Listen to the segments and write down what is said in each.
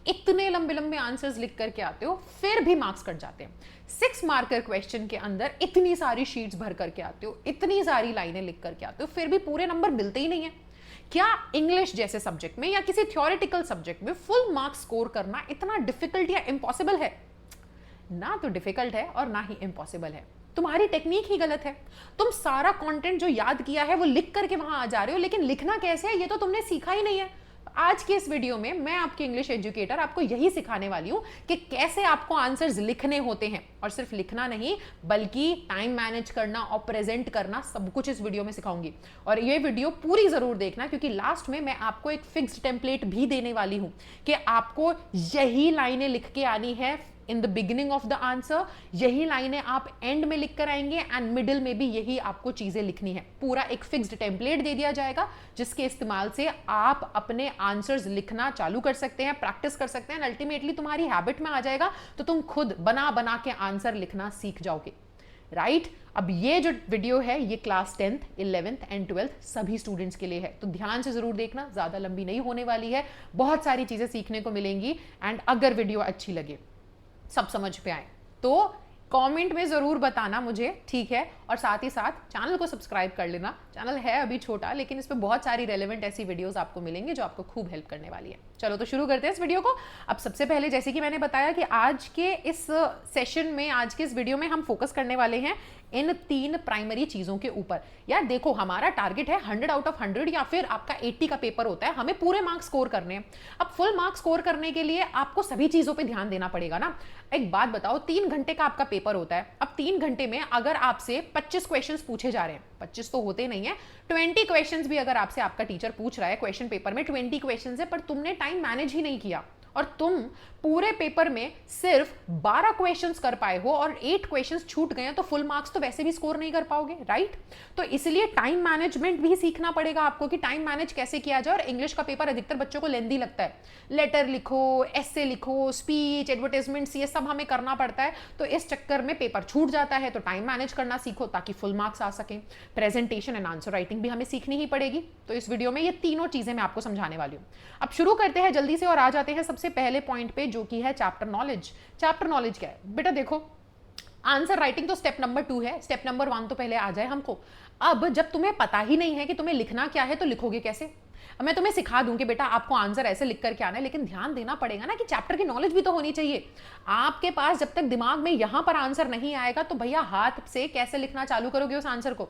इतने लंबे लंबे आंसर्स लिख करके आते हो, फिर भी मार्क्स कट जाते हैं। 6 मार्कर क्वेश्चन के अंदर इतनी सारी शीट्स भर करके आते हो, इतनी सारी लाइनें लिख करके आते हो, फिर भी पूरे नंबर मिलते ही नहीं है। क्या इंग्लिश जैसे सब्जेक्ट में या किसी थ्योरेटिकल सब्जेक्ट में फुल मार्क्स स्कोर करना इतना डिफिकल्ट या इम्पॉसिबल है? ना तो डिफिकल्ट है और ना ही इम्पॉसिबल है, तुम्हारी टेक्निक ही गलत है। तुम सारा कंटेंट जो याद किया है वो लिख करके वहां आ जा रहे हो, लेकिन लिखना कैसे है ये तो तुमने सीखा ही नहीं है। आज के इस वीडियो में मैं आपके इंग्लिश एजुकेटर आपको यही सिखाने वाली हूं कि कैसे आपको आंसर्स लिखने होते हैं, और सिर्फ लिखना नहीं बल्कि टाइम मैनेज करना और प्रेजेंट करना, सब कुछ इस वीडियो में सिखाऊंगी। और ये वीडियो पूरी जरूर देखना, क्योंकि लास्ट में मैं आपको एक फिक्स्ड टेम्पलेट भी देने वाली हूं कि आपको यही लाइनें लिख के आनी है in the beginning of the answer, यही लाइनें आप एंड में लिख कर आएंगे एंड मिडिल में भी यही आपको चीजें लिखनी है। पूरा एक फिक्स्ड टेम्पलेट दे दिया जाएगा जिसके इस्तेमाल से आप अपने आंसर्स लिखना चालू कर सकते हैं, प्रैक्टिस कर सकते हैं, अल्टीमेटली तुम्हारी हैबिट में आ जाएगा तो तुम खुद बना बना के आंसर लिखना सीख जाओगे। राइट अब ये जो वीडियो है ये class 10th 11th and 12th सभी स्टूडेंट्स के लिए है, तो ध्यान से जरूर देखना, ज्यादा लंबी नहीं होने वाली है, बहुत सारी चीजें सीखने को मिलेंगी। एंड अगर वीडियो अच्छी लगे, सब समझ पे आए, तो कमेंट में जरूर बताना मुझे, ठीक है? और साथ ही साथ चैनल को सब्सक्राइब कर लेना। चैनल है अभी छोटा, लेकिन इस पे बहुत सारी रेलेवेंट ऐसी वीडियोस आपको मिलेंगे जो आपको खूब हेल्प करने वाली है। चलो तो शुरू करते हैं इस वीडियो को। अब सबसे पहले जैसे कि मैंने बताया कि आज के इस सेशन में, आज के इस वीडियो में हम फोकस करने वाले हैं इन 3 प्राइमरी चीजों के ऊपर। यार देखो, हमारा टारगेट है 100 आउट ऑफ 100 या फिर आपका 80 का पेपर होता है, हमें पूरे मार्क्स स्कोर करने हैं। अब फुल मार्क्स स्कोर करने के लिए आपको सभी चीजों पे ध्यान देना पड़ेगा ना। एक बात बताओ, 3 घंटे का आपका पेपर होता है। अब 3 घंटे में अगर आपसे 25 क्वेश्चंस पूछे जा रहे हैं, 25 तो होते नहीं है, 20 क्वेश्चंस भी अगर आपसे आपका टीचर पूछ रहा है, क्वेश्चन पेपर में 20 क्वेश्चंस है, पर तुमने टाइम मैनेज ही नहीं किया और तुम पूरे पेपर में सिर्फ 12 क्वेश्चंस कर पाए हो और 8 क्वेश्चंस छूट गए हैं, तो फुल मार्क्स तो वैसे भी स्कोर नहीं कर पाओगे, राइट? तो इसलिए टाइम मैनेजमेंट भी सीखना पड़ेगा आपको कि टाइम मैनेज कैसे किया जाए। और इंग्लिश का पेपर अधिकतर बच्चों को लेंदी लगता है, लेटर लिखो, एस्से लिखो, स्पीच, एडवर्टाइजमेंट्स, ये सब हमें करना पड़ता है, तो इस चक्कर में पेपर छूट जाता है। तो टाइम मैनेज करना सीखो ताकि फुल मार्क्स आ सके। प्रेजेंटेशन एंड आंसर राइटिंग भी हमें सीखनी ही पड़ेगी। तो इस वीडियो में ये तीनों चीजें मैं आपको समझाने वाली हूँ। अब शुरू करते हैं जल्दी से और आ जाते हैं सबसे पहले पॉइंट पे, जो कि है चैप्टर नॉलेज। चैप्टर नॉलेज क्या है बेटा? देखो, आंसर राइटिंग तो स्टेप नंबर 2 है, स्टेप नंबर 1 तो पहले आ जाए हमको। अब जब तुम्हें पता ही नहीं है कि तुम्हें लिखना क्या है, तो लिखोगे कैसे? मैं तुम्हें सिखा दूं कि बेटा आपको आंसर ऐसे लिख करके आना है, लेकिन ध्यान देना पड़ेगा ना कि चैप्टर की नॉलेज भी तो होनी चाहिए आपके पास। जब तक दिमाग में यहां पर आंसर नहीं आएगा तो भैया हाथ से कैसे लिखना चालू करोगे उस आंसर को?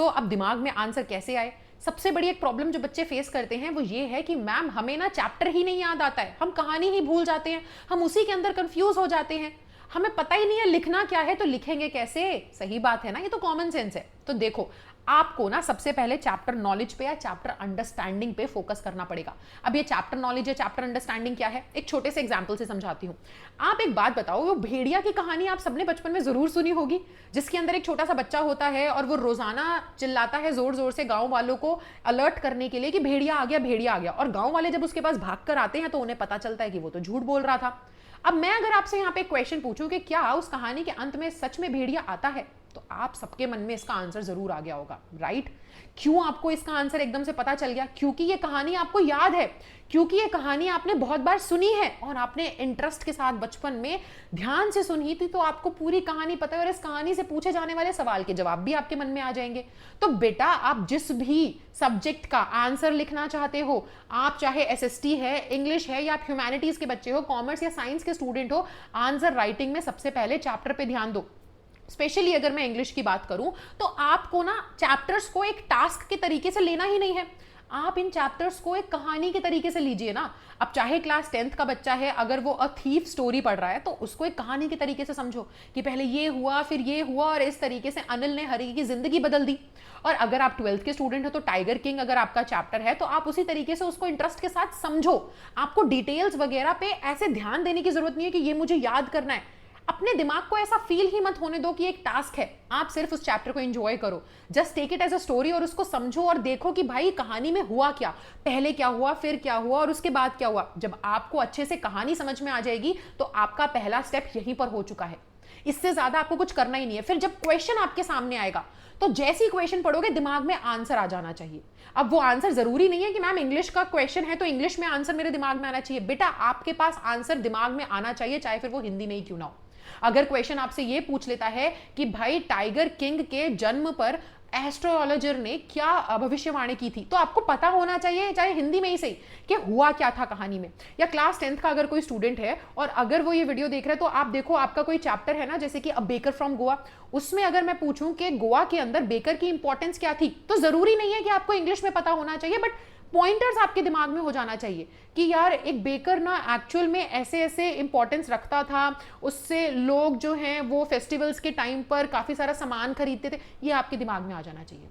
अब दिमाग में आंसर कैसे आए? सबसे बड़ी एक प्रॉब्लम जो बच्चे फेस करते हैं वो ये है कि मैम हमें ना चैप्टर ही नहीं याद आता है, हम कहानी ही भूल जाते हैं, हम उसी के अंदर कंफ्यूज हो जाते हैं, हमें पता ही नहीं है लिखना क्या है, तो लिखेंगे कैसे? सही बात है ना, ये तो कॉमन सेंस है। तो देखो, आपको ना सबसे पहले चैप्टर नॉलेज पे या चैप्टर अंडरस्टैंडिंग पे फोकस करना पड़ेगा। अब ये चैप्टर नॉलेज या चैप्टर अंडरस्टैंडिंग क्या है, एक छोटे से एग्जांपल से समझाती हूँ। आप एक बात बताओ, वो भेड़िया की कहानी आप सबने बचपन में जरूर सुनी होगी, जिसके अंदर एक छोटा सा बच्चा होता है और वो रोजाना चिल्लाता है जोर जोर से गांव वालों को अलर्ट करने के लिए कि भेड़िया आ गया, भेड़िया आ गया। और गांव वाले जब उसके पास भाग कर आते हैं तो उन्हें पता चलता है कि वो तो झूठ बोल रहा था। अब मैं अगर आपसे यहाँ पे क्वेश्चन पूछूं कि क्या उस कहानी के अंत में सच में भेड़िया आता है, तो आप सबके मन में इसका आंसर जरूर आ गया होगा, राइट? क्यों आपको इसका आंसर एकदम से पता चल गया? क्योंकि ये कहानी आपको याद है, क्योंकि ये कहानी आपने बहुत बार सुनी है और आपने इंटरेस्ट के साथ बचपन में ध्यान से सुनी थी, तो आपको पूरी कहानी पता है और इस कहानी से पूछे जाने वाले सवाल के जवाब भी आपके मन में आ जाएंगे। तो बेटा आप जिस भी सब्जेक्ट का आंसर लिखना चाहते हो, आप चाहे एसएसटी है, इंग्लिश है, या आप ह्यूमैनिटीज के बच्चे हो, कॉमर्स या साइंस के स्टूडेंट हो, आंसर राइटिंग में सबसे पहले चैप्टर पे ध्यान दो। स्पेशली अगर मैं इंग्लिश की बात करूं तो आपको ना चैप्टर्स को एक टास्क के तरीके से लेना ही नहीं है, आप इन चैप्टर्स को एक कहानी के तरीके से लीजिए ना। अब चाहे क्लास 10th का बच्चा है, अगर वो अ थीफ स्टोरी पढ़ रहा है तो उसको एक कहानी के तरीके से समझो कि पहले ये हुआ, फिर ये हुआ, और इस तरीके से अनिल ने हरी की जिंदगी बदल दी। और अगर आप 12th के स्टूडेंट हो तो टाइगर किंग अगर आपका चैप्टर है तो आप उसी तरीके से उसको इंटरेस्ट के साथ समझो। आपको डिटेल्स वगैरह पे ऐसे ध्यान देने की जरूरत नहीं है कि ये मुझे याद करना है। अपने दिमाग को ऐसा फील ही मत होने दो कि एक टास्क है, आप सिर्फ उस चैप्टर को एंजॉय करो, just take it as a story और उसको समझो और देखो कि भाई कहानी में हुआ क्या, पहले क्या हुआ, फिर क्या हुआ और उसके बाद क्या हुआ। जब आपको अच्छे से कहानी समझ में आ जाएगी तो आपका पहला स्टेप यहीं पर हो चुका है। इससे ज्यादा आपको कुछ करना ही नहीं है। फिर जब क्वेश्चन आपके सामने आएगा तो जैसे ही क्वेश्चन पढ़ोगे दिमाग में आंसर आ जाना चाहिए। अब वो आंसर जरूरी नहीं है कि मैम इंग्लिश का क्वेश्चन है तो इंग्लिश में आंसर मेरे दिमाग में आना चाहिए। बेटा आपके पास आंसर दिमाग में आना चाहिए, चाहे फिर वो हिंदी में ही क्यों ना हो। अगर क्वेश्चन आपसे ये पूछ लेता है कि भाई टाइगर किंग के जन्म पर एस्ट्रोलॉजर ने क्या भविष्यवाणी की थी, तो आपको पता होना चाहिए, चाहे हिंदी में ही सही, कि हुआ क्या था कहानी में। या क्लास 10th का अगर कोई स्टूडेंट है और अगर वो ये वीडियो देख रहा है तो आप देखो, आपका कोई चैप्टर है ना, जैसे कि अ बेकर फ्रॉम गोवा, उसमें अगर मैं पूछूं कि गोवा के अंदर बेकर की इंपॉर्टेंस क्या थी, तो जरूरी नहीं है कि आपको इंग्लिश में पता होना चाहिए, बट पॉइंटर्स आपके दिमाग में हो जाना चाहिए कि यार एक बेकर ना एक्चुअल में ऐसे ऐसे इंपॉर्टेंस रखता था, उससे लोग जो हैं वो फेस्टिवल्स के टाइम पर काफी सारा सामान खरीदते थे, ये आपके दिमाग में आ जाना चाहिए।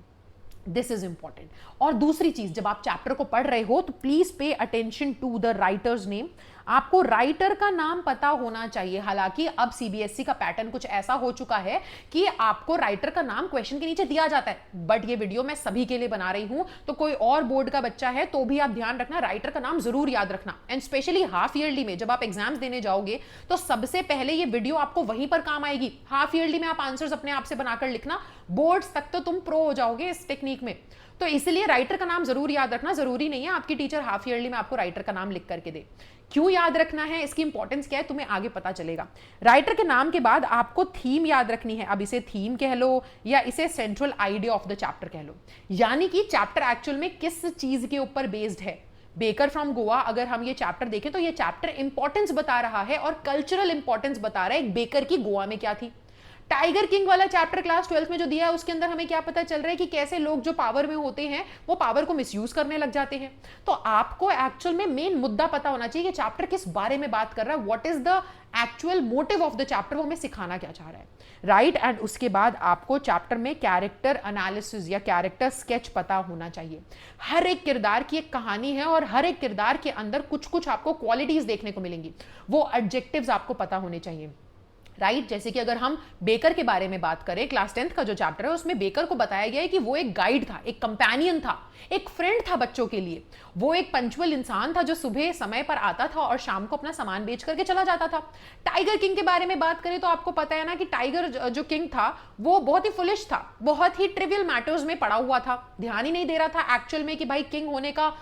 This is important. और दूसरी चीज, जब आप चैप्टर को पढ़ रहे हो तो please pay attention to the writer's name. आपको राइटर का नाम पता होना चाहिए। हालांकि अब सीबीएसई का पैटर्न कुछ ऐसा हो चुका है कि आपको राइटर का नाम क्वेश्चन के नीचे दिया जाता है, बट ये वीडियो मैं सभी के लिए बना रही हूं, तो कोई और बोर्ड का बच्चा है तो भी आप ध्यान रखना, राइटर का नाम जरूर याद रखना। एंड स्पेशली हाफ ईयरली में जब आप एग्जाम्स देने जाओगे तो सबसे पहले ये वीडियो आपको वहीं पर काम आएगी। हाफ ईयरली में आप आंसर्स अपने आप से बनाकर लिखना, बोर्ड्स तक तो तुम प्रो हो जाओगे इस टेक्निक में। तो इसलिए राइटर का नाम जरूर याद रखना। जरूरी नहीं है आपकी टीचर हाफ ईयरली में आपको राइटर का नाम लिख करके दे। क्यों याद रखना है, इसकी इंपॉर्टेंस क्या है, तुम्हें आगे पता चलेगा। राइटर के नाम के बाद आपको थीम याद रखनी है। अब इसे थीम कह लो या इसे central idea of the chapter कह लो, यानी कि चैप्टर एक्चुअल में किस चीज के ऊपर बेस्ड है। बेकर फ्रॉम गोवा अगर हम ये चैप्टर देखें तो ये चैप्टर इंपॉर्टेंस बता रहा है और कल्चरल इंपॉर्टेंस बता रहा है बेकर की गोवा में क्या थी। टाइगर किंग वाला चैप्टर क्लास 12th में जो दिया है उसके अंदर हमें क्या पता चल रहा है कि कैसे लोग जो पावर में होते हैं वो पावर को मिसयूज करने लग जाते हैं। तो आपको एक्चुअल में मेन मुद्दा पता होना चाहिए कि चैप्टर किस बारे में बात कर रहा है, what is the actual motive of the chapter, वो हमें सिखाना क्या चाह रहा है, राइट। एंड उसके बाद आपको चैप्टर में कैरेक्टर एनालिसिस या कैरेक्टर स्केच पता होना चाहिए। हर एक किरदार की एक कहानी है और हर एक किरदार के अंदर कुछ कुछ आपको क्वालिटीज देखने को मिलेंगी, वो एडजेक्टिव्स आपको पता होने चाहिए, राइट। जैसे कि अगर हम बेकर के बारे में बात करें, क्लास 10th का जो चैप्टर है उसमें बेकर को बताया गया है कि वो एक गाइड था, एक कंपेनियन था, एक फ्रेंड था बच्चों के लिए। वो एक पंचुअल इंसान था जो सुबह समय पर आता था और शाम को अपना सामान बेच करके चला जाता था। टाइगर किंग के बारे में बात करें तो आपको पता है ना कि टाइगर जो किंग था वो बहुत ही फुलिश था, बहुत ही ट्रिवियल मैटर्स में पड़ा हुआ था, ध्यान ही नहीं दे रहा था एक्चुअल में कि भाई किंग होने का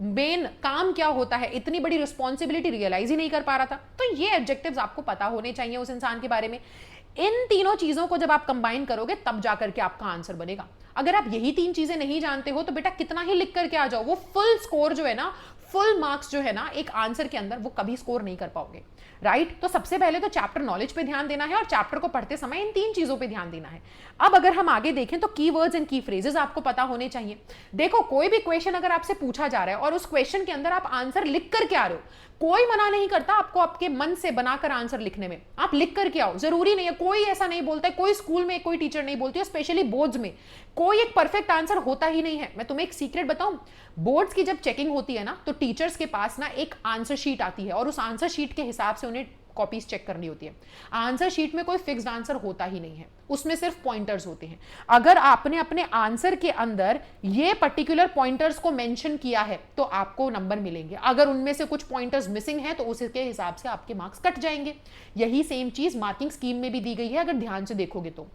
मेन काम क्या होता है, इतनी बड़ी रिस्पॉन्सिबिलिटी रियलाइज ही नहीं कर पा रहा था। तो ये ऑब्जेक्टिव्स आपको पता होने चाहिए उस इंसान के बारे में। इन तीनों चीजों को जब आप कंबाइन करोगे तब जाकर के आपका आंसर बनेगा। अगर आप यही तीन चीजें नहीं जानते हो तो बेटा कितना ही लिख करके आ जाओ, वो फुल स्कोर जो है ना, फुल मार्क्स जो है ना एक आंसर के अंदर, वो कभी स्कोर नहीं कर पाओगे, राइट। तो सबसे पहले तो चैप्टर नॉलेज पे ध्यान देना है और चैप्टर को पढ़ते समय इन तीन चीजों पे ध्यान देना है। अब अगर हम आगे देखें तो कीवर्ड्स एंड की फ्रेजेस आपको पता होने चाहिए। देखो कोई भी क्वेश्चन अगर आपसे पूछा जा रहा है और उस क्वेश्चन के अंदर आप आंसर लिख करके आ रहे हो, कोई मना नहीं करता आपको आपके मन से बनाकर आंसर लिखने में, आप लिख करके आओ, जरूरी नहीं है, कोई ऐसा नहीं बोलता है, कोई स्कूल में कोई टीचर नहीं बोलती है, स्पेशली बोर्ड्स में कोई एक परफेक्ट आंसर होता ही नहीं है। मैं तुम्हें एक सीक्रेट बताऊं, बोर्ड्स की जब चेकिंग होती है ना तो टीचर्स के पास ना एक आंसर शीट आती है और उस आंसर शीट के हिसाब से उन्हें कॉपीज चेक करनी होती है। आंसर शीट में कोई फिक्स्ड आंसर होता ही नहीं है, उसमें सिर्फ पॉइंटर्स होते हैं। अगर आपने अपने आंसर के अंदर ये पर्टिकुलर पॉइंटर्स को मेंशन किया है तो आपको नंबर मिलेंगे, अगर उनमें से कुछ पॉइंटर्स मिसिंग है तो उसके हिसाब से आपके मार्क्स कट जाएंगे। यही सेम चीज मार्किंग स्कीम में भी दी गई है अगर ध्यान से देखोगे तो।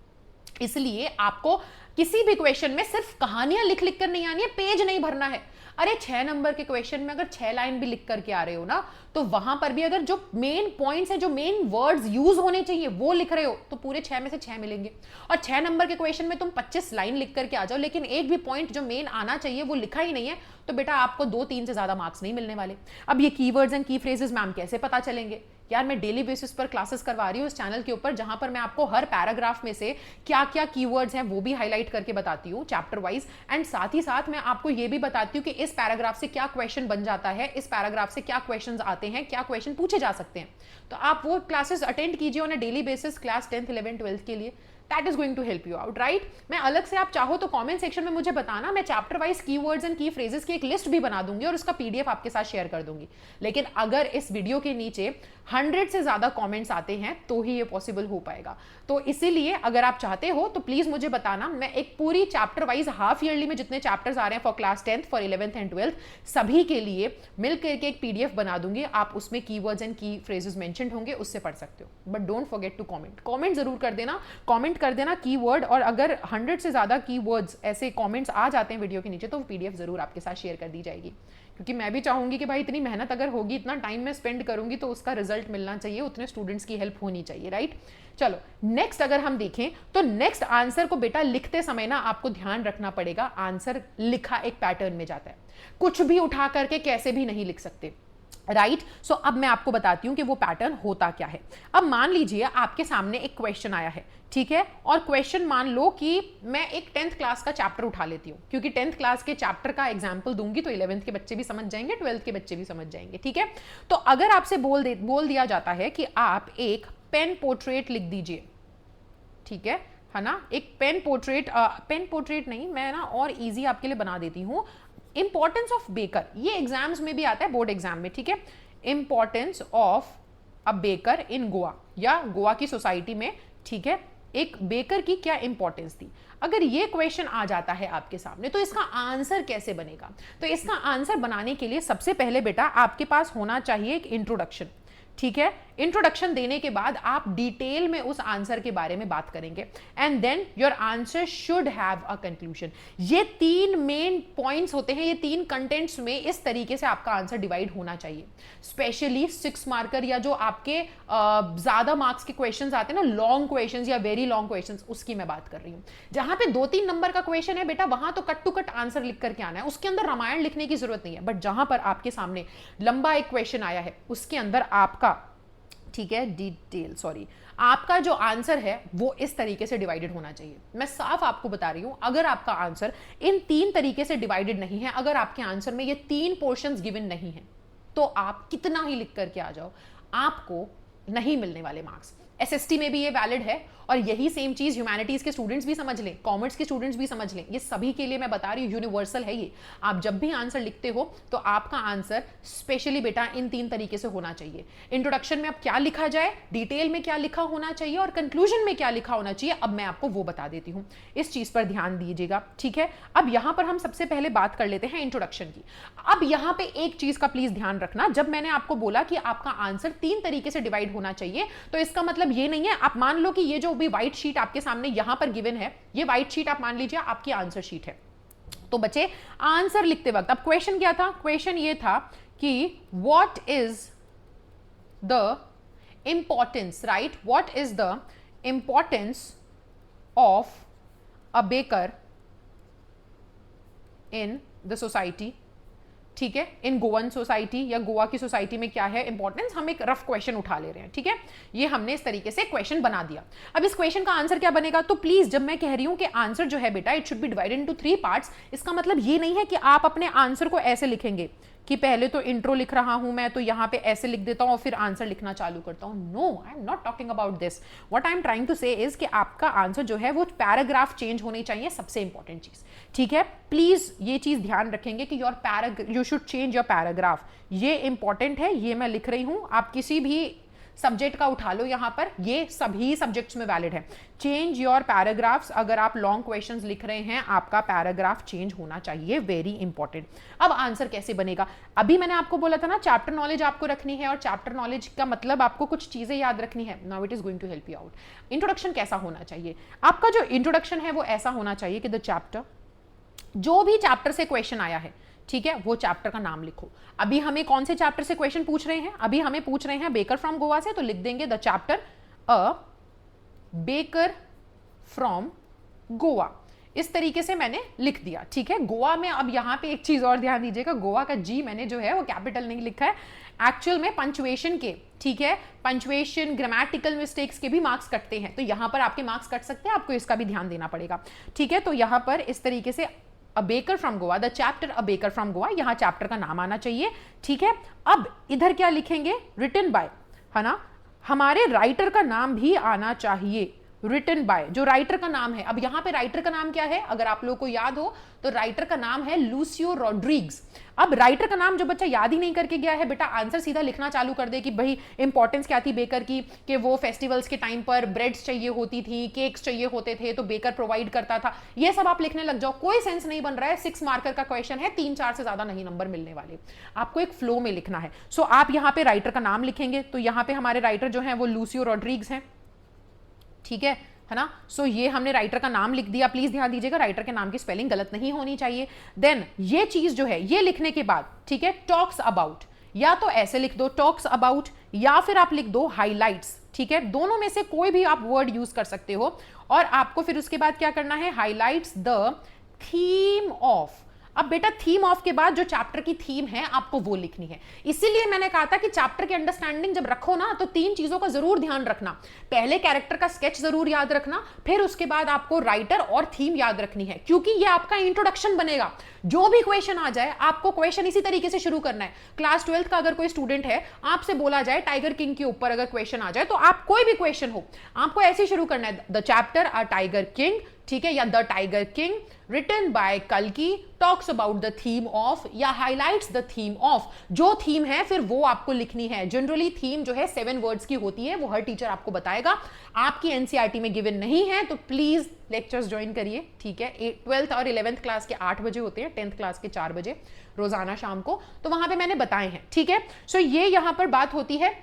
इसलिए आपको किसी भी क्वेश्चन में सिर्फ कहानियां लिख लिख कर नहीं आनी है, पेज नहीं भरना है। अरे 6 नंबर के क्वेश्चन में अगर 6 लाइन भी लिख करके आ रहे हो ना तो वहां पर भी अगर जो मेन पॉइंट्स है, जो मेन वर्ड्स यूज होने चाहिए वो लिख रहे हो तो पूरे 6 में से 6 मिलेंगे। और 6 नंबर के क्वेश्चन में तुम 25 लाइन लिख करके आ जाओ लेकिन एक भी पॉइंट जो मेन आना चाहिए वो लिखा ही नहीं है तो बेटा आपको 2-3 से ज्यादा मार्क्स नहीं मिलने वाले। अब ये keywords and key phrases ma'am कैसे पता चलेंगे? यार मैं डेली बेसिस पर क्लासेस करवा रही हूँ इस चैनल के ऊपर, जहां पर मैं आपको हर पैराग्राफ में से क्या क्या कीवर्ड्स हैं वो भी हाईलाइट करके बताती हूँ चैप्टर वाइज। एंड साथ ही साथ मैं आपको ये भी बताती हूँ कि इस पैराग्राफ से क्या क्वेश्चन बन जाता है, इस पैराग्राफ से क्या क्वेश्चन आते हैं, क्या क्वेश्चन पूछे जा सकते हैं। तो आप वो क्लासेस अटेंड कीजिए on a daily basis class 10th 11th 12th के लिए, that is going to help you out, right. मैं अलग से, आप चाहो तो कमेंट सेक्शन में मुझे बताना, मैं chapter wise keywords and key phrases की एक लिस्ट भी बना दूंगी और उसका पीडीएफ आपके साथ शेयर कर दूंगी। लेकिन अगर इस वीडियो के नीचे 100 से ज्यादा कमेंट्स आते हैं तो ही ये पॉसिबल हो पाएगा। तो इसीलिए अगर आप चाहते हो तो प्लीज मुझे बताना, मैं एक पूरी चैप्टर वाइज हाफ ईयरली में जितने चैप्टर्स आ रहे हैं for class 10th, for 11th and 12th, सभी के लिए मिल करके एक पीडीएफ बना दूंगी। आप उसमें keywords and key phrases mentioned होंगे, उससे पढ़ सकते हो। But don't forget to comment जरूर कर देना, कमेंट कर देना कीवर्ड, और अगर 100 से ज्यादा कीवर्ड्स ऐसे कमेंट्स आ जाते हैं वीडियो के नीचे तो वो पीडीएफ जरूर आपके साथ शेयर कर दी जाएगी। क्योंकि मैं भी चाहूंगी कि भाई इतनी मेहनत अगर होगी, इतना टाइम मैं स्पेंड करूंगी तो उसका रिजल्ट मिलना चाहिए, उतने स्टूडेंट्स की हेल्प होनी चाहिए, राइट। चलो नेक्स्ट अगर हम देखें तो नेक्स्ट आंसर को बेटा लिखते समय ना आपको ध्यान रखना पड़ेगा, आंसर लिखा एक पैटर्न में जाता है, कुछ भी उठा करके कैसे भी नहीं लिख सकते, राइट। सो अब मैं आपको बताती हूं कि वो पैटर्न होता क्या है। अब मान लीजिए आपके सामने एक क्वेश्चन आया है, ठीक है, और क्वेश्चन मान लो कि मैं एक 10th क्लास का चैप्टर उठा लेती हूं, क्योंकि 10th क्लास के चैप्टर का एग्जांपल दूंगी तो 11th के बच्चे भी समझ जाएंगे, 12th के बच्चे भी समझ जाएंगे, ठीक है। तो अगर आपसे बोल दिया जाता है कि आप एक पेन पोर्ट्रेट लिख दीजिए, ठीक है ना, एक पेन पोर्ट्रेट नहीं, मैं ना और इजी आपके लिए बना देती हूं, इंपॉर्टेंस ऑफ बेकर, ये एग्जाम्स में भी आता है, बोर्ड एग्जाम में, ठीक है। इंपॉर्टेंस ऑफ अ बेकर इन गोवा, या गोवा की सोसाइटी में, ठीक है, एक बेकर की क्या इंपॉर्टेंस थी। अगर ये क्वेश्चन आ जाता है आपके सामने तो इसका आंसर कैसे बनेगा। तो इसका आंसर बनाने के लिए सबसे पहले बेटा आपके पास होना चाहिए एक इंट्रोडक्शन, ठीक है। इंट्रोडक्शन देने के बाद आप डिटेल में उस आंसर के बारे में बात करेंगे, and then your answer should have a conclusion. ये 3 मेन पॉइंट्स होते हैं, ये 3 कंटेंट्स में इस तरीके से आपका आंसर डिवाइड होना चाहिए। स्पेशली 6 मार्कर या जो आपके ज्यादा मार्क्स के क्वेश्चंस आते हैं ना, लॉन्ग क्वेश्चंस या वेरी लॉन्ग क्वेश्चंस, उसकी मैं बात कर रही हूं। जहां पे 2-3 नंबर का क्वेश्चन है बेटा, वहां तो कट टू कट आंसर लिख करके आना है, उसके अंदर रामायण लिखने की जरूरत नहीं है। बट जहां पर आपके सामने लंबा एक क्वेश्चन आया है, उसके अंदर आपका, ठीक है, डिटेल, सॉरी, आपका जो आंसर है वो इस तरीके से डिवाइडेड होना चाहिए। मैं साफ आपको बता रही हूं, अगर आपका आंसर इन 3 तरीके से डिवाइडेड नहीं है, अगर आपके आंसर में ये 3 पोर्शंस गिवन नहीं है, तो आप कितना ही लिख करके आ जाओ, आपको नहीं मिलने वाले मार्क्स। एसएसटी में भी ये वैलिड है, और यही सेम चीज ह्यूमैनिटीज के स्टूडेंट्स भी समझ लें, कॉमर्स के स्टूडेंट्स भी समझ लें, ये सभी के लिए मैं बता रही हूँ, यूनिवर्सल है ये। आप जब भी आंसर लिखते हो तो आपका आंसर स्पेशली बेटा इन 3 तरीके से होना चाहिए। इंट्रोडक्शन में अब क्या लिखा जाए, डिटेल में क्या लिखा होना चाहिए, और कंक्लूजन में क्या लिखा होना चाहिए, अब मैं आपको वो बता देती हूँ। इस चीज पर ध्यान दीजिएगा, ठीक है। अब यहां पर हम सबसे पहले बात कर लेते हैं इंट्रोडक्शन की। अब यहां पे एक चीज का प्लीज ध्यान रखना, जब मैंने आपको बोला कि आपका आंसर 3 तरीके से डिवाइड होना चाहिए, तो इसका मतलब ये नहीं है, आप मान लो कि ये जो भी व्हाइट शीट आपके सामने यहां पर गिवन है, ये व्हाइट शीट आप मान लीजिए आपकी आंसर शीट है। तो बच्चे आंसर लिखते वक्त, अब क्वेश्चन क्या था, क्वेश्चन ये था कि what is the importance, right, what is the importance of a baker in the society, ठीक है, इन गोवन सोसाइटी या गोवा की सोसाइटी में क्या है इंपॉर्टेंस। हम एक रफ क्वेश्चन उठा ले रहे हैं, ठीक है, ये हमने इस तरीके से क्वेश्चन बना दिया। अब इस क्वेश्चन का आंसर क्या बनेगा, तो प्लीज जब मैं कह रही हूं कि आंसर जो है बेटा it should be divided into 3 parts, इसका मतलब ये नहीं है कि आप अपने आंसर को ऐसे लिखेंगे कि पहले तो इंट्रो लिख रहा हूं मैं, तो यहां पे ऐसे लिख देता हूं और फिर आंसर लिखना चालू करता हूं। No, I am not talking about this. What I am trying to say is कि आपका आंसर जो है वो पैराग्राफ चेंज होने चाहिए, सबसे इंपॉर्टेंट चीज, ठीक है। प्लीज ये चीज ध्यान रखेंगे कि you should change your paragraph, ये इंपॉर्टेंट है, ये मैं लिख रही हूं। आप किसी भी सब्जेक्ट का उठा लो, यहां पर ये सभी सब्जेक्ट्स में वैलिड है। चेंज योर पैराग्राफ्स, अगर आप लॉन्ग क्वेश्चंस लिख रहे हैं आपका पैराग्राफ चेंज होना चाहिए, वेरी इंपॉर्टेंट। अब आंसर कैसे बनेगा, अभी मैंने आपको बोला था ना चैप्टर नॉलेज आपको रखनी है, और चैप्टर नॉलेज का मतलब आपको कुछ चीजें याद रखनी है। Now it is going to help you out. Introduction कैसा होना चाहिए, आपका जो इंट्रोडक्शन है वो ऐसा होना चाहिए कि द चैप्टर, जो भी चैप्टर से क्वेश्चन आया है, ठीक है, वो चैप्टर का नाम लिखो। अभी हमें कौन से चैप्टर से क्वेश्चन पूछ रहे हैं, अभी हमें पूछ रहे हैं बेकर फ्रॉम गोवा से, तो लिख देंगे the chapter a baker from Goa. इस तरीके से मैंने लिख दिया, ठीक है। गोवा में अब यहां पे एक चीज और ध्यान दीजिएगा, गोवा का जी मैंने जो है वो कैपिटल नहीं लिखा है, एक्चुअल में पंचुएशन के, ठीक है, पंचुएशन ग्रामेटिकल मिस्टेक्स के भी मार्क्स कटते हैं, तो यहां पर आपके मार्क्स कट सकते हैं, आपको इसका भी ध्यान देना पड़ेगा, ठीक है। तो यहां पर इस तरीके से a baker from Goa, the chapter a baker from Goa, यहां चैप्टर का नाम आना चाहिए, ठीक है। अब इधर क्या लिखेंगे, रिटन बाय, है ना, हमारे राइटर का नाम भी आना चाहिए, रिटन बाय, जो राइटर का नाम है, अब यहां पे राइटर का नाम क्या है, अगर आप लोगों को याद हो तो राइटर का नाम है लूसियो रॉड्रिग्स। अब राइटर का नाम जो बच्चा याद ही नहीं करके गया है बेटा, आंसर सीधा लिखना चालू कर दे कि भाई इंपॉर्टेंस क्या थी बेकर की, कि वो फेस्टिवल्स के टाइम पर ब्रेड्स चाहिए होती थी, केक्स चाहिए होते थे, तो बेकर प्रोवाइड करता था, ये सब आप लिखने लग जाओ, कोई सेंस नहीं बन रहा है। 6 मार्कर का क्वेश्चन है, 3-4 से ज्यादा नहीं नंबर मिलने वाले, आपको एक फ्लो में लिखना है। सो आप यहाँ पे राइटर का नाम लिखेंगे, तो यहाँ पे हमारे राइटर जो है वो लूसियो रॉड्रिग्स हैं, ठीक है ना। सो ये हमने राइटर का नाम लिख दिया, प्लीज ध्यान दीजिएगा राइटर के नाम की स्पेलिंग गलत नहीं होनी चाहिए। देन ये चीज जो है ये लिखने के बाद, ठीक है, टॉक्स अबाउट, या तो ऐसे लिख दो टॉक्स अबाउट, या फिर आप लिख दो हाइलाइट्स, ठीक है, दोनों में से कोई भी आप वर्ड यूज कर सकते हो। और आपको फिर उसके बाद क्या करना है, हाइलाइट्स द थीम ऑफ। अब बेटा थीम ऑफ के बाद जो चैप्टर की थीम है आपको वो लिखनी है, इसीलिए मैंने कहा था कि चैप्टर की अंडरस्टैंडिंग जब रखो ना तो 3 चीजों का जरूर ध्यान रखना। पहले कैरेक्टर का स्केच जरूर याद रखना, फिर उसके बाद आपको राइटर और थीम याद रखनी है, क्योंकि ये आपका इंट्रोडक्शन बनेगा। जो भी क्वेश्चन आ जाए आपको क्वेश्चन इसी तरीके से शुरू करना है। क्लास 12th का अगर कोई स्टूडेंट है, आपसे बोला जाए टाइगर किंग के ऊपर अगर क्वेश्चन आ जाए, तो आप कोई भी क्वेश्चन हो आपको ऐसे शुरू करना है, the chapter a tiger king, ठीक है, या the tiger king written by कल्की talks about the theme of, या हाइलाइट्स द थीम ऑफ। जो थीम है फिर वो आपको लिखनी है। जनरली थीम जो है 7 वर्ड्स की होती है, वो हर टीचर आपको बताएगा। आपकी एनसीईआरटी में गिवन नहीं है तो प्लीज लेक्चर्स ज्वाइन करिए, ठीक है। 12th और 11th क्लास के 8 बजे होते हैं, 10th क्लास के 4 बजे रोजाना शाम को, तो वहां पे मैंने बताए हैं, ठीक है। सो ये यहां पर बात होती है,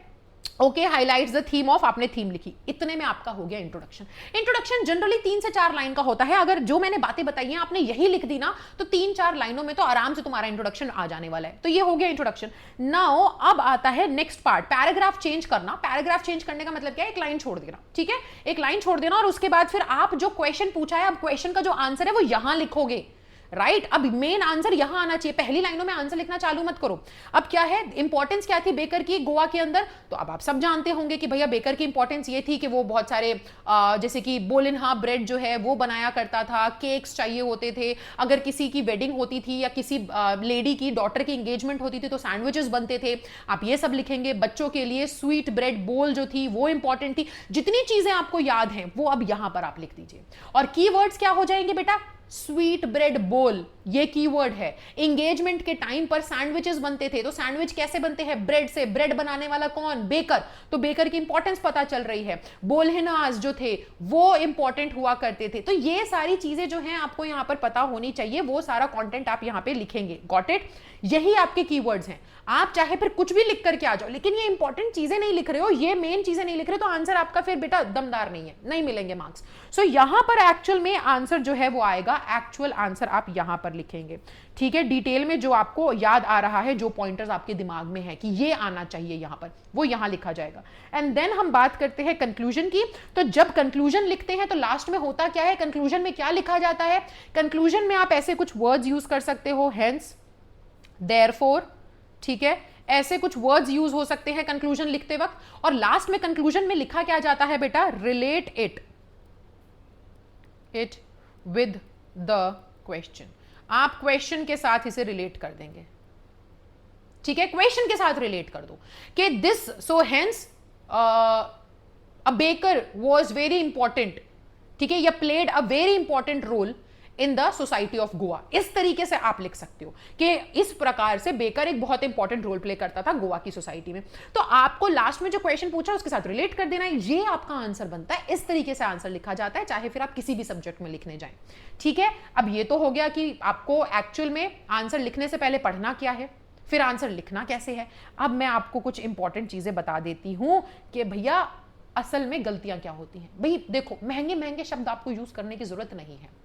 okay, highlights the theme of, आपने थीम लिखी, इतने में आपका हो गया इंट्रोडक्शन। इंट्रोडक्शन जनरली 3 से 4 लाइन का होता है। अगर जो मैंने बातें बताई हैं आपने यही लिख दी ना, तो 3-4 लाइनों में तो आराम से तुम्हारा इंट्रोडक्शन आ जाने वाला है। तो ये हो गया इंट्रोडक्शन। नाउ अब आता है नेक्स्ट पार्ट, पैराग्राफ चेंज करना। पैराग्राफ चेंज करने का मतलब क्या है, एक लाइन छोड़ देना, ठीक है, एक लाइन छोड़ देना, और उसके बाद फिर आप जो क्वेश्चन पूछा है, अब क्वेश्चन का जो आंसर है वो यहां लिखोगे, राइट। अब मेन आंसर यहां आना चाहिए, पहली लाइनों में आंसर लिखना चालू मत करो। अब क्या है, इंपॉर्टेंस क्या थी बेकर की गोवा के अंदर, तो अब आप सब जानते होंगे कि भैया बेकर की इंपॉर्टेंस ये थी कि वो बहुत सारे जैसे कि बोलिनहा ब्रेड जो है वो बनाया करता था, केक्स चाहिए होते थे, अगर किसी की वेडिंग होती थी या किसी लेडी की डॉटर की एंगेजमेंट होती थी तो सैंडविचेस बनते थे, आप ये सब लिखेंगे। बच्चों के लिए स्वीट ब्रेड बोल जो थी वो इंपॉर्टेंट थी। जितनी चीजें आपको याद हैं वो अब यहां पर आप लिख दीजिए। और कीवर्ड्स क्या हो जाएंगे बेटा, स्वीट ब्रेड बोल, ये कीवर्ड है। एंगेजमेंट के टाइम पर सैंडविचेस बनते थे, तो सैंडविच कैसे बनते हैं, ब्रेड से। ब्रेड बनाने वाला कौन, बेकर, तो बेकर की इंपॉर्टेंस पता चल रही है। बोलहिनास जो थे वो इंपॉर्टेंट हुआ करते थे। तो ये सारी चीजें जो हैं आपको यहां पर पता होनी चाहिए, वो सारा कंटेंट आप यहां पे लिखेंगे। गॉट इट, यही आपके कीवर्ड्स हैं। आप चाहे फिर कुछ भी लिख करके आ जाओ, लेकिन ये इंपॉर्टेंट चीजें नहीं लिख रहे हो, ये मेन चीजें नहीं लिख रहे हो, तो आंसर आपका फिर बेटा दमदार नहीं है, नहीं मिलेंगे मार्क्स। सो यहां पर एक्चुअल में आंसर जो है वो आएगा, एक्चुअल आंसर आप यहां पर लिखेंगे, ठीक है। डिटेल में जो आपको याद आ रहा है, जो पॉइंटर्स आपके दिमाग में है कि ये आना चाहिए यहां पर, वो यहां लिखा जाएगा। एंड देन हम बात करते हैं कंक्लूजन की। तो जब कंक्लूजन लिखते हैं तो लास्ट में होता क्या है, कंक्लूजन में क्या लिखा जाता है, कंक्लूजन में आप ऐसे कुछ वर्ड्स यूज कर सकते हो, हेंस, देयरफॉर, ठीक है, ऐसे कुछ वर्ड्स यूज हो सकते हैं कंक्लूजन लिखते वक्त। और लास्ट में कंक्लूजन में लिखा क्या जाता है बेटा, relate it with the question. आप क्वेश्चन के साथ इसे रिलेट कर देंगे, ठीक है, क्वेश्चन के साथ रिलेट कर दो कि this, so hence a baker was very important, ठीक है, या played a very important role in the society of Goa. इस तरीके से आप लिख सकते हो कि इस प्रकार से बेकर एक बहुत इंपॉर्टेंट रोल प्ले करता था गोवा की सोसाइटी में। तो आपको लास्ट में जो क्वेश्चन पूछा उसके साथ रिलेट कर देना है, ये आपका आंसर बनता है। इस तरीके से आंसर लिखा जाता है, चाहे फिर आप किसी भी सब्जेक्ट में लिखने जाएं, ठीक है। अब ये तो हो गया कि आपको एक्चुअल में आंसर लिखने से पहले पढ़ना क्या है, फिर आंसर लिखना कैसे है। अब मैं आपको कुछ इंपॉर्टेंट चीजें बता देती हूं कि भैया असल में गलतियां क्या होती हैं। भाई देखो, महंगे महंगे शब्द आपको यूज करने की जरूरत नहीं है,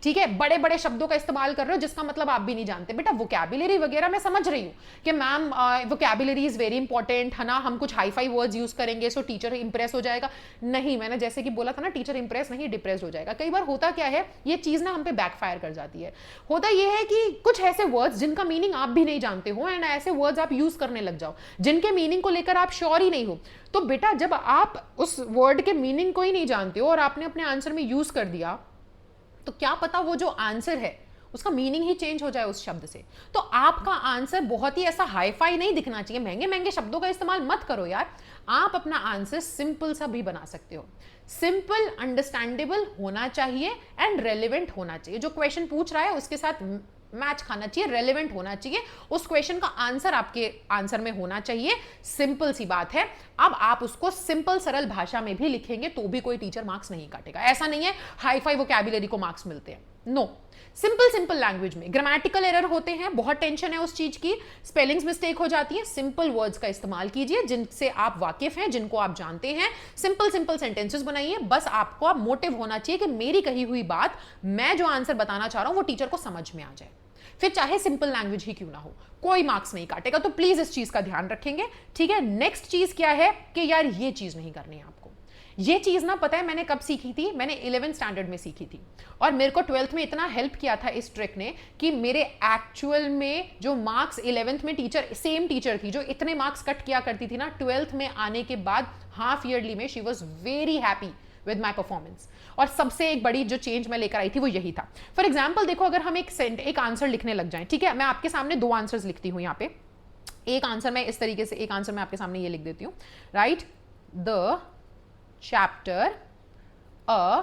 ठीक है। बड़े बड़े शब्दों का इस्तेमाल कर रहे हो जिसका मतलब आप भी नहीं जानते। बेटा वोकैबुलरी वगैरह मैं समझ रही हूँ कि ma'am vocabulary is very important है ना, हम कुछ हाई फाई वर्ड्स यूज करेंगे सो टीचर इंप्रेस हो जाएगा। नहीं, मैंने जैसे कि बोला था ना, टीचर इंप्रेस नहीं डिप्रेस हो जाएगा। कई बार होता क्या है, ये चीज ना हम पे बैकफायर कर जाती है। होता यह है कि कुछ ऐसे वर्ड्स जिनका मीनिंग आप भी नहीं जानते हो, एंड ऐसे वर्ड्स आप यूज करने लग जाओ जिनके मीनिंग को लेकर आप श्योर ही नहीं हो। तो बेटा जब आप उस वर्ड के मीनिंग को ही नहीं जानते हो और आपने अपने आंसर में यूज कर दिया, तो क्या पता वो जो आंसर है उसका मीनिंग ही चेंज हो जाए उस शब्द से। तो आपका आंसर बहुत ही ऐसा हाईफाई नहीं दिखना चाहिए, महंगे महंगे शब्दों का इस्तेमाल मत करो यार। आप अपना आंसर सिंपल सा भी बना सकते हो। सिंपल, अंडरस्टैंडेबल होना चाहिए एंड रेलिवेंट होना चाहिए। जो क्वेश्चन पूछ रहा है उसके साथ मैच खाना चाहिए, रेलेवेंट होना चाहिए, उस क्वेश्चन का आंसर आपके आंसर में होना चाहिए। सिंपल सी बात है। अब आप उसको सिंपल सरल भाषा में भी लिखेंगे तो भी कोई टीचर मार्क्स नहीं काटेगा। ऐसा नहीं है हाई फाई वोकैबुलरी को मार्क्स मिलते हैं, नो। सिंपल सिंपल लैंग्वेज में ग्रामेटिकल एरर होते हैं, बहुत टेंशन है उस चीज की, स्पेलिंग्स मिस्टेक हो जाती है, सिंपल वर्ड्स का इस्तेमाल कीजिए जिनसे आप वाकिफ हैं, जिनको आप जानते हैं। सिंपल सिंपल सेंटेंसेस बनाइए। बस आपको मोटिव होना चाहिए कि मेरी कही हुई बात, मैं जो आंसर बताना चाह रहा हूं वो टीचर को समझ में आ जाए, फिर चाहे सिंपल लैंग्वेज ही क्यों ना हो, कोई मार्क्स नहीं काटेगा। तो प्लीज इस चीज का ध्यान रखेंगे, ठीक है। नेक्स्ट चीज क्या है कि यार ये चीज नहीं करनी है आपको। ये चीज ना पता है मैंने कब सीखी थी, मैंने 11th स्टैंडर्ड में सीखी थी, और मेरे को 12th में इतना हेल्प किया था इस ट्रिक ने कि मेरे एक्चुअल में जो मार्क्स 11th में टीचर, सेम टीचर थी जो इतने मार्क्स कट किया करती थी ना, 12th में आने के बाद हाफ ईयरली में she was very happy with my performance. और सबसे एक बड़ी जो चेंज मैं लेकर आई थी वो यही था। फॉर एग्जाम्पल देखो, अगर हम एक आंसर लिखने लग जाएं, ठीक है, मैं आपके सामने 2 आंसर्स लिखती हूं यहाँ पे। एक आंसर मैं इस तरीके से, एक आंसर मैं आपके सामने ये लिख देती हूं, right, the chapter a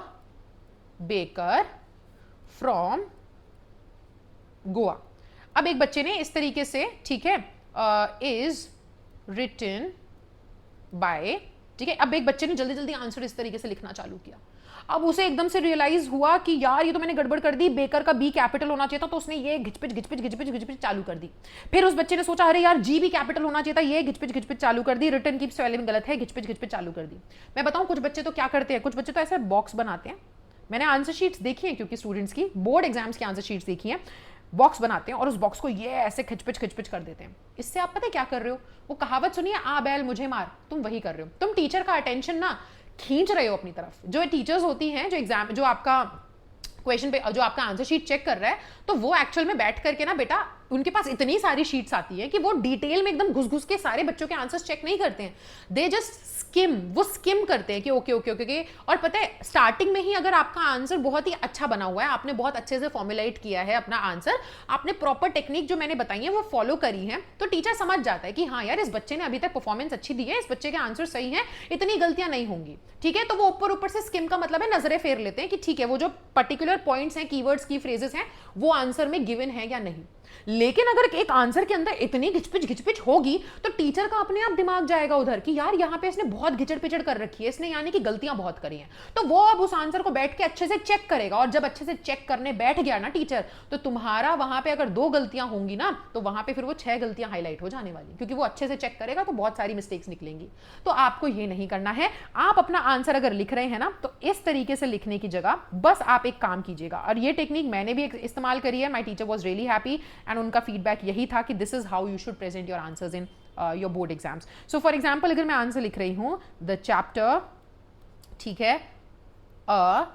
baker from Goa. अब एक बच्चे ने इस तरीके से, ठीक है, इज रिटन बाय, ठीक है। अब एक बच्चे ने जल्दी जल्दी आंसर इस तरीके से लिखना चालू किया। अब उसे एकदम से रियलाइज हुआ कि यार ये तो मैंने गड़बड़ कर दी, बेकर का बी कैपिटल होना चाहिए था, तो उसने ये घिचपिच घिचपिच घिचपिच घिचपिच चालू कर दी। फिर उस बच्चे ने सोचा अरे यार जी भी कैपिटल होना चाहिए था, ये घिचपिच घिचपिच चालू कर दी, रिटर्न की स्पेलिंग गलत है, घिचपिच घिचपिच चालू कर दी। मैं बताऊं कुछ बच्चे तो क्या करते हैं, कुछ बच्चे तो ऐसे बॉक्स बनाते हैं। मैंने आंसर शीट्स देखी है, क्योंकि स्टूडेंट्स की बोर्ड एग्जाम्स की आंसर शीट्स देखी है, बॉक्स बनाते हैं और उस बॉक्स को ये ऐसे खिचपिच खिचपिच कर देते हैं। इससे आप पता है क्या कर रहे हो, वो कहावत सुनिए, आ बैल मुझे मार, तुम वही कर रहे हो। तुम टीचर का अटेंशन ना खींच रहे हो अपनी तरफ। जो टीचर्स होती हैं, जो एग्जाम, जो आपका क्वेश्चन पे, जो आपका आंसर शीट चेक कर रहा है, तो वो एक्चुअल में बैठ करके ना बेटा, उनके पास इतनी सारी शीट्स आती है कि वो डिटेल में एकदम घुस घुस के सारे बच्चों के आंसर्स चेक नहीं करते हैं। दे जस्ट स्किम, वो स्किम करते हैं कि ओके ओके ओके ओके। और पता है स्टार्टिंग में ही अगर आपका आंसर बहुत ही अच्छा बना हुआ है, आपने बहुत अच्छे से फॉर्मुलेट किया है अपना आंसर, आपने प्रॉपर टेक्निक जो मैंने बताई है वो फॉलो करी है, तो टीचर समझ जाता है कि हाँ यार इस बच्चे ने अभी तक परफॉर्मेंस अच्छी दी है, इस बच्चे के आंसर सही है, इतनी गलतियां नहीं होंगी, ठीक है। तो वो ऊपर ऊपर से स्किम का मतलब है नजरें फेर लेते हैं कि ठीक है वो जो पर्टिकुलर पॉइंट्स हैं, कीवर्ड्स की फ्रेजेस हैं, वो आंसर में गिवन है या नहीं। लेकिन अगर एक आंसर के अंदर इतनी घिचपिच घिचपिच होगी तो टीचर का अपने आप दिमाग जाएगा उधर कि यार यहाँ पे इसने बहुत घिचड़ पिचड़ कर रखी है, इसने यानी कि गलतियां बहुत करी हैं। तो वो अब उस आंसर को बैठ के अच्छे से चेक करेगा, और जब अच्छे से चेक करने बैठ गया ना टीचर, तो तुम्हारा वहां पे अगर 2 गलतियां होंगी ना, तो वहां पे फिर वो 6 गलतियां हाईलाइट हो जाने वाली, क्योंकि वो अच्छे से चेक करेगा तो बहुत सारी मिस्टेक्स निकलेंगी। तो आपको ये नहीं करना है। आप अपना आंसर अगर लिख रहे हैं ना, तो इस तरीके से लिखने की जगह बस आप एक काम कीजिएगा, और ये टेक्निक मैंने भी इस्तेमाल करी है। My teacher was really happy and उनका फीडबैक यही था कि this is how you should present your answers in your board exams. So for example अगर मैं आंसर लिख रही हूं द चैप्टर, ठीक है, अ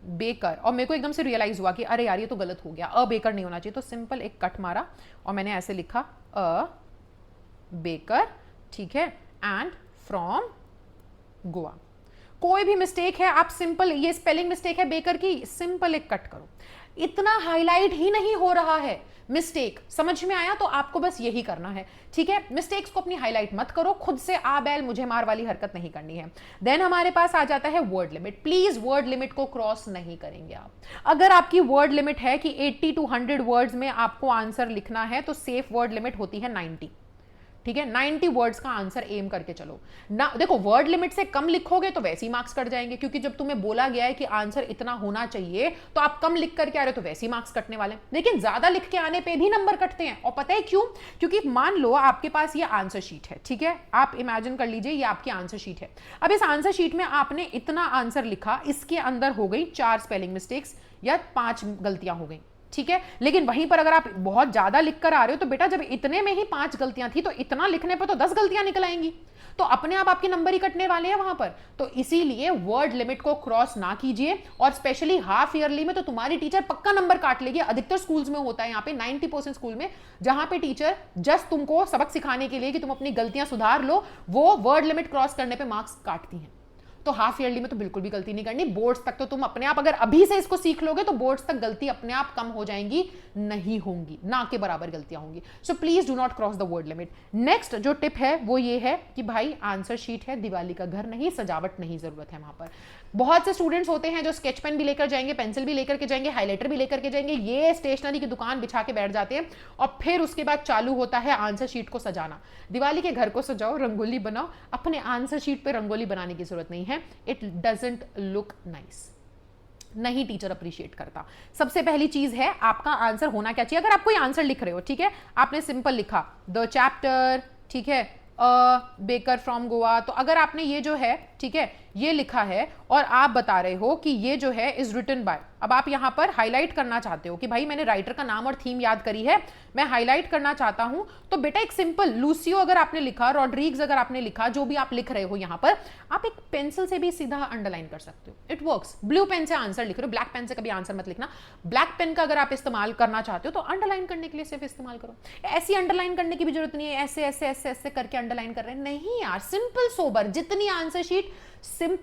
बेकर, और मेरे को एकदम से रियलाइज हुआ कि अरे यार ये तो गलत हो गया, अ बेकर नहीं होना चाहिए, तो सिंपल एक कट मारा और मैंने ऐसे लिखा अ बेकर, ठीक है, एंड फ्रॉम गोवा। कोई भी मिस्टेक है आप सिंपल, ये स्पेलिंग मिस्टेक है बेकर की, सिंपल एक कट करो, इतना हाईलाइट ही नहीं हो रहा है मिस्टेक। समझ में आया? तो आपको बस यही करना है, ठीक है। मिस्टेक्स को अपनी हाईलाइट मत करो, खुद से आ बैल मुझे मार वाली हरकत नहीं करनी है। देन हमारे पास आ जाता है word limit. Please word limit को क्रॉस नहीं करेंगे आप। अगर आपकी वर्ड लिमिट है कि 80 to 100 वर्ड्स में आपको आंसर लिखना है, तो सेफ वर्ड लिमिट होती है 90, ठीक है। 90 वर्ड्स का आंसर एम करके चलो ना। देखो वर्ड लिमिट से कम लिखोगे तो वैसे ही मार्क्स कट जाएंगे, क्योंकि जब तुम्हें बोला गया है कि आंसर इतना होना चाहिए, तो आप कम लिख करके आ रहे हो तो वैसे ही मार्क्स कटने वाले। लेकिन ज्यादा लिख के आने पे भी नंबर कटते हैं, और पता है क्यों? क्योंकि मान लो आपके पास ये आंसर शीट है, ठीक है, आप इमेजिन कर लीजिए ये आपकी आंसर शीट है। अब इस आंसर शीट में आपने इतना आंसर लिखा, इसके अंदर हो गई 4 स्पेलिंग मिस्टेक्स या 5 गलतियां हो गई, ठीक है। लेकिन वहीं पर अगर आप बहुत ज्यादा लिख कर आ रहे हो, तो बेटा जब इतने में ही 5 गलतियां थी, तो इतना लिखने पर तो 10 गलतियां निकल आएंगी, तो अपने आप आपके नंबर ही कटने वाले हैं वहां पर। तो इसीलिए वर्ड लिमिट को क्रॉस ना कीजिए, और स्पेशली हाफ ईयरली में तो तुम्हारी टीचर पक्का नंबर काट लेगी। अधिकतर स्कूल्स में होता है, यहाँ पे 90% स्कूल में, जहां पे टीचर जस्ट तुमको सबक सिखाने के लिए कि तुम अपनी गलतियां सुधार लो, वो वर्ड लिमिट क्रॉस करने पर मार्क्स काटती हैं। तो हाफ ईयरली में तो बिल्कुल भी गलती नहीं करनी। बोर्ड्स तक तो तुम अपने आप अगर अभी से इसको सीख लोगे तो बोर्ड्स तक गलती अपने आप कम हो जाएंगी, नहीं होंगी, ना के बराबर गलतियां होंगी। So please do not cross the word limit. Next जो टिप है वो ये है कि भाई आंसर शीट है, दिवाली का घर नहीं, सजावट नहीं जरूरत है वहां पर। बहुत से स्टूडेंट्स होते हैं जो स्केच पेन भी लेकर जाएंगे, पेंसिल भी लेकर के जाएंगे, हाइलाइटर भी लेकर के जाएंगे, ये स्टेशनरी की दुकान बिछा के बैठ जाते हैं और फिर उसके बाद चालू होता है आंसर शीट को सजाना। दिवाली के घर को सजाओ, रंगोली बनाओ, अपने आंसर शीट पे रंगोली बनाने की जरूरत नहीं है। इट डजंट लुक नाइस, नहीं टीचर अप्रिशिएट करता। सबसे पहली चीज है आपका आंसर होना क्या चाहिए। अगर आप कोई आंसर लिख रहे हो, ठीक है, आपने सिंपल लिखा द चैप्टर, ठीक है, बेकर फ्रॉम गोवा, तो अगर आपने ये जो है, ठीक है, ये लिखा है और आप बता रहे हो कि ये जो है इज रिटन बाय, अब आप यहां पर हाईलाइट करना चाहते हो कि भाई मैंने राइटर का नाम और थीम याद करी है, मैं हाईलाइट करना चाहता हूं, तो बेटा एक सिंपल लूसियो अगर आपने लिखा, रॉड्रिग्स अगर आपने लिखा, जो भी आप लिख रहे हो यहां पर, आप एक पेंसिल से भी सीधा अंडरलाइन कर सकते हो, इट वर्क्स। ब्लू पेन से आंसर लिख रहे हो, ब्लैक पेन से कभी आंसर मत लिखना। ब्लैक पेन का अगर आप इस्तेमाल करना चाहते हो तो अंडरलाइन करने के लिए सिर्फ इस्तेमाल करो। ऐसी अंडरलाइन करने की भी जरूरत नहीं है, ऐसे ऐसे ऐसे ऐसे करके अंडरलाइन कर रहे हैं, नहीं यार, सिंपल सोबर। जितनी आंसर शीट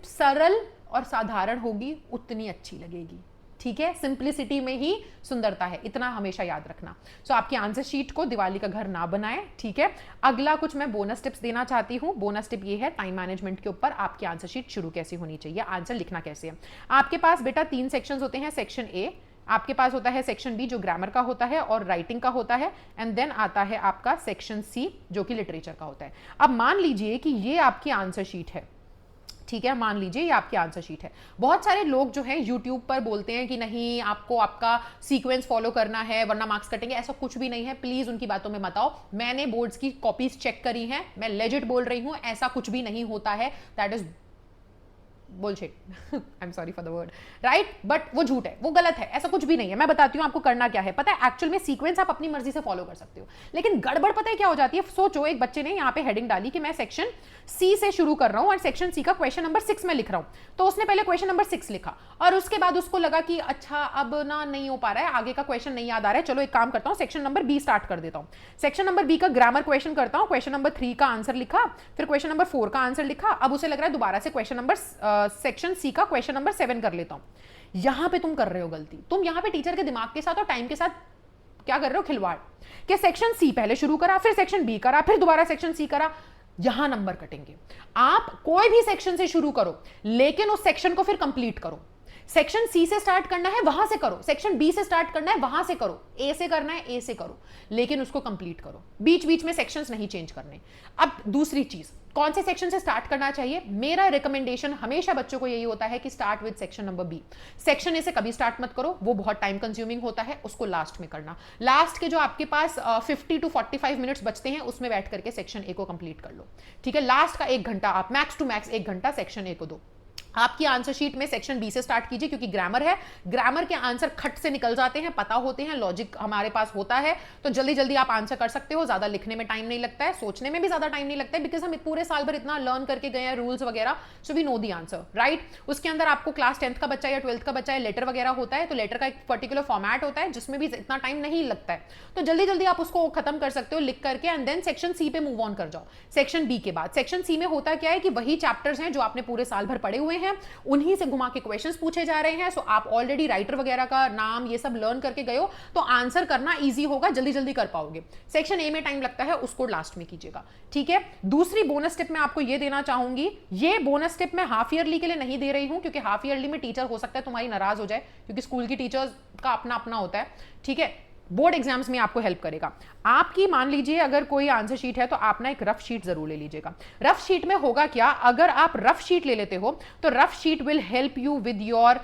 सरल और साधारण होगी उतनी अच्छी लगेगी, ठीक है। सिंप्लिसिटी में ही सुंदरता है, इतना हमेशा याद रखना। सो आपकी आंसर शीट को दिवाली का घर ना बनाएं, ठीक है। अगला कुछ मैं बोनस टिप्स देना चाहती हूं। बोनस टिप ये है टाइम मैनेजमेंट के ऊपर आपकी आंसर शीट शुरू कैसे होनी चाहिए, आंसर लिखना कैसे है। आपके पास बेटा 3 सेक्शंस होते हैं। सेक्शन ए आपके पास होता है, सेक्शन बी जो ग्रामर का होता है और राइटिंग का होता है, एंड देन आता है आपका सेक्शन सी जो कि लिटरेचर का होता है। अब मान लीजिए कि ये आपकी आंसर शीट है, ठीक है, मान लीजिए ये आपकी आंसर शीट है। बहुत सारे लोग जो हैं यूट्यूब पर बोलते हैं कि नहीं आपको आपका सीक्वेंस फॉलो करना है वरना मार्क्स कटेंगे, ऐसा कुछ भी नहीं है। प्लीज उनकी बातों में मत आओ। मैंने बोर्ड्स की कॉपीज चेक करी हैं, मैं लेजिट बोल रही हूं, ऐसा कुछ भी नहीं होता है। That is bullshit, I am sorry for the word, right, but वो झूठ है, वो गलत है, ऐसा कुछ भी नहीं है। मैं बताती हूँ आपको करना क्या है। पता है एक्चुअल में सीक्वेंस आप अपनी मर्जी से फॉलो कर सकते हो, लेकिन गड़बड़ पता है क्या हो जाती है। सोचो एक बच्चे ने यहाँ पे हेडिंग डाली कि मैं सेक्शन सी से शुरू कर रहा हूँ और सेक्शन सी का क्वेश्चन नंबर 6 में लिख रहा हूँ, तो उसने पहले क्वेश्चन नंबर 6 लिखा और उसके बाद उसको लगा कि अच्छा अब ना नहीं हो पा रहा है, आगे का क्वेश्चन नहीं याद आ रहा है, चलो एक काम करता हूँ सेक्शन नंबर बी स्टार्ट कर देता हूँ। सेक्शन नंबर बी का ग्रामर क्वेश्चन करता हूँ, क्वेश्चन नंबर 3 का आंसर लिखा, फिर क्वेश्चन नंबर 4 का आंसर लिखा, अब उसे लग रहा है दोबारा से क्वेश्चन नंबर सेक्शन सी का क्वेश्चन नंबर 7 कर लेता हूं। यहां पे तुम कर रहे हो गलती, तुम यहां पे टीचर के दिमाग के साथ और टाइम के साथ क्या कर रहे हो, खिलवाड़। कि सेक्शन सी पहले शुरू करा, फिर सेक्शन बी करा, फिर दोबारा सेक्शन सी करा, यहां नंबर कटेंगे। आप कोई भी सेक्शन से शुरू करो लेकिन उस सेक्शन को फिर कंप्लीट करो। सेक्शन सी से स्टार्ट करना है वहां से करो, सेक्शन बी से स्टार्ट करना है वहां से करो, ए से करना है ए से करो, लेकिन उसको कंप्लीट करो, बीच बीच में सेक्शंस नहीं चेंज करने। अब दूसरी चीज, कौन से सेक्शन से स्टार्ट करना चाहिए, मेरा रिकमेंडेशन हमेशा बच्चों को यही होता है कि start with section number B. Section A से कभी स्टार्ट मत करो, वो बहुत टाइम कंज्यूमिंग होता है, उसको लास्ट में करना। लास्ट के जो आपके पास 50 to 45 मिनट्स बचते हैं उसमें बैठ करके सेक्शन ए को कंप्लीट कर लो, ठीक है। लास्ट का 1 घंटा आप मैक्स टू मैक्स 1 घंटा सेक्शन ए को दो। आपकी आंसर शीट में सेक्शन बी से स्टार्ट कीजिए क्योंकि ग्रामर है, ग्रामर के आंसर खट से निकल जाते हैं, पता होते हैं, लॉजिक हमारे पास होता है, तो जल्दी जल्दी आप आंसर कर सकते हो। ज्यादा लिखने में टाइम नहीं लगता है, सोचने में भी ज्यादा टाइम नहीं लगता है, बिकॉज हम पूरे साल भर इतना लर्न करके गए हैं रूल्स वगैरह, so we know the answer, right. उसके अंदर आपको क्लास 10th का बच्चा या 12th का बच्चा है, लेटर वगैरह होता है, तो लेटर का एक पर्टिकुलर फॉर्मेट होता है जिसमें भी इतना टाइम नहीं लगता है, तो जल्दी जल्दी आप उसको खत्म कर सकते हो लिख करके, एंड देन सेक्शन सी पे मूव ऑन कर जाओ। सेक्शन बी के बाद सेक्शन सी में होता क्या है कि वही चैप्टर्स हैं जो आपने पूरे साल भर पढ़े हुए हैं, उन्हीं घुमा के क्वेश्चंस पूछे जा रहे हैं। सो आप ऑलरेडी राइटर वगैरह का नाम ये सब लर्न करके गए हो, तो आंसर करना इजी होगा, जल्दी जल्दी कर पाओगे। सेक्शन ए में टाइम लगता है, उसको लास्ट में कीजिएगा, ठीक है। दूसरी बोनस टिप मैं आपको ये देना चाहूंगी, ये बोनस टिप मैं हाफ ईयरली के लिए नहीं दे रही हूं क्योंकि हाफ ईयरली में टीचर हो सकता है तुम्हारी नाराज हो जाए, क्योंकि स्कूल की टीचर्स का अपना अपना होता है, ठीक है। बोर्ड एग्जाम्स में आपको हेल्प करेगा। आपकी मान लीजिए अगर कोई आंसर शीट है तो आप ना एक रफ शीट जरूर ले लीजिएगा। रफ शीट में होगा क्या, अगर आप रफ शीट ले लेते हो तो rough sheet will help you with your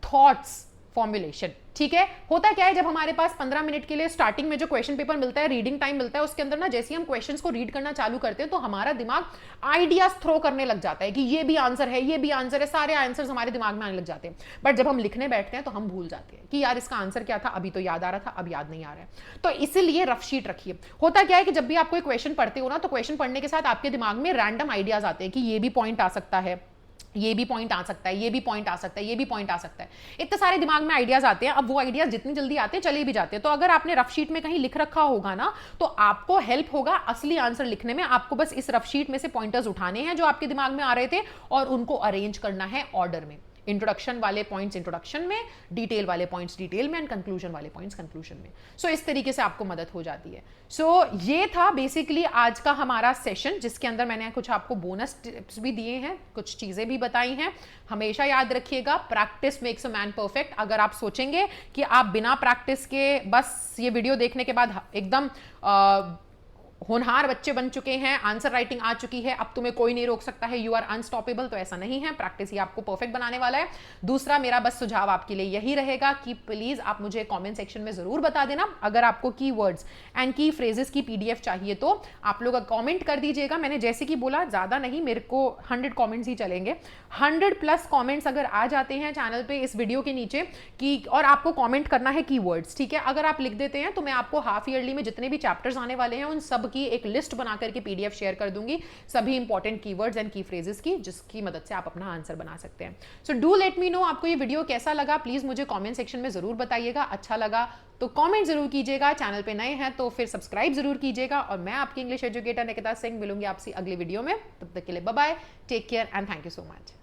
thoughts formulation, ठीक है। होता क्या है, जब हमारे पास 15 मिनट के लिए स्टार्टिंग में जो क्वेश्चन पेपर मिलता है, रीडिंग टाइम मिलता है, उसके अंदर ना जैसे हम क्वेश्चंस को रीड करना चालू करते हैं तो हमारा दिमाग आइडियाज थ्रो करने लग जाता है कि ये भी आंसर है, ये भी आंसर है, सारे आंसर्स हमारे दिमाग में आने लग जाते हैं। बट जब हम लिखने बैठते हैं तो हम भूल जाते हैं कि यार इसका आंसर क्या था, अभी तो याद आ रहा था, अब याद नहीं आ रहा है। तो इसीलिए रफ शीट रखिए। होता क्या है कि जब भी आप कोई क्वेश्चन पढ़ते हो ना, तो क्वेश्चन पढ़ने के साथ आपके दिमाग में रैंडम आइडियाज आते हैं कि ये भी पॉइंट आ सकता है, ये भी पॉइंट आ सकता है, ये भी पॉइंट आ सकता है, ये भी पॉइंट आ सकता है। इतने सारे दिमाग में आइडियाज आते हैं। अब वो आइडियाज जितनी जल्दी आते हैं चले भी जाते हैं। तो अगर आपने रफ शीट में कहीं लिख रखा होगा ना, तो आपको हेल्प होगा असली आंसर लिखने में। आपको बस इस रफ शीट में से पॉइंटर्स उठाने हैं जो आपके दिमाग में आ रहे थे और उनको अरेंज करना है ऑर्डर में। इंट्रोडक्शन वाले पॉइंट्स इंट्रोडक्शन में, डिटेल वाले पॉइंट्स डिटेल में, एंड कंक्लूजन वाले पॉइंट्स कंक्लूजन में। सो इस तरीके से आपको मदद हो जाती है। सो ये था बेसिकली आज का हमारा सेशन, जिसके अंदर मैंने कुछ आपको बोनस टिप्स भी दिए हैं, कुछ चीजें भी बताई हैं। हमेशा याद रखिएगा, practice makes a man perfect. अगर आप सोचेंगे कि आप बिना प्रैक्टिस के बस ये वीडियो देखने के बाद एकदम होनहार बच्चे बन चुके हैं, आंसर राइटिंग आ चुकी है, अब तुम्हें कोई नहीं रोक सकता है, यू आर अनस्टॉपेबल, तो ऐसा नहीं है। प्रैक्टिस ही आपको परफेक्ट बनाने वाला है। दूसरा मेरा बस सुझाव आपके लिए यही रहेगा कि प्लीज आप मुझे कमेंट सेक्शन में जरूर बता देना, अगर आपको कीवर्ड्स एंड की फ्रेजेस की पीडीएफ चाहिए तो आप लोग कमेंट कर दीजिएगा। मैंने जैसे कि बोला, ज्यादा नहीं, मेरे को 100 कमेंट्स ही चलेंगे। 100+ कमेंट्स अगर आ जाते हैं चैनल पे इस वीडियो के नीचे कि, और आपको कमेंट करना है कीवर्ड्स, ठीक है, अगर आप लिख देते हैं तो मैं आपको हाफ ईयरली में जितने भी चैप्टर्स आने वाले हैं उन सब की एक लिस्ट बना करके पीडीएफ शेयर कर दूंगी, सभी important keywords and key phrases की, जिसकी मदद से आप अपना आंसर बना सकते हैं। So do let me know आपको ये वीडियो कैसा लगा। प्लीज मुझे कमेंट सेक्शन में जरूर बताइएगा। अच्छा लगा तो कमेंट जरूर कीजिएगा। चैनल पे नए हैं तो फिर सब्सक्राइब जरूर कीजिएगा। और मैं आपकी इंग्लिश एजुकेटर निकिता सिंह मिलूंगी आपसे अगली वीडियो में। तब तक के लिए bye bye, take care and thank you so much.